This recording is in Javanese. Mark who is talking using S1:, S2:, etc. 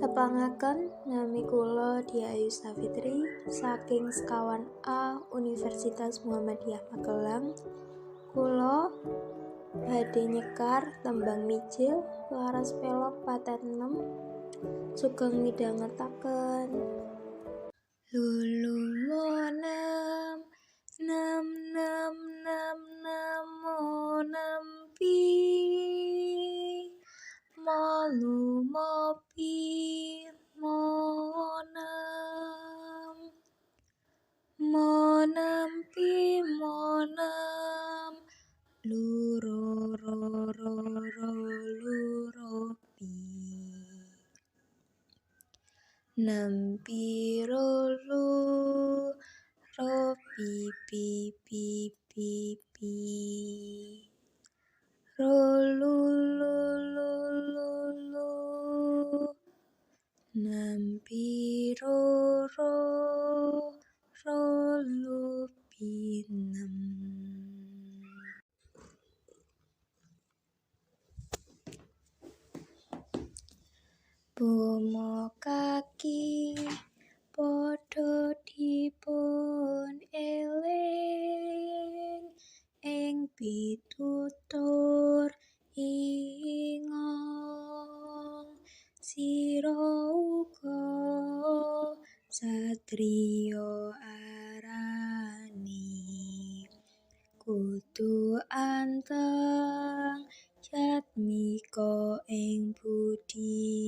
S1: Tepangaken nami kula Diah Ayu Safitri saking sekawan A Universitas Muhammadiyah Magelang. Kula badhe nyekar tembang mijil laras pelok paten 6 sugeng midhangetaken. Lulu monam nam nam nam nam monampi malu mopi monam monampi monam luro ro ro ro luropi nampi rolu ropi pi pi pi pi rolu lu lu lu lu nampi ro ro rolu pinem. Bomo kaki padha dipun eling ing pitutur ingong sira uga satriya arani kudu anteng jatmika ing budi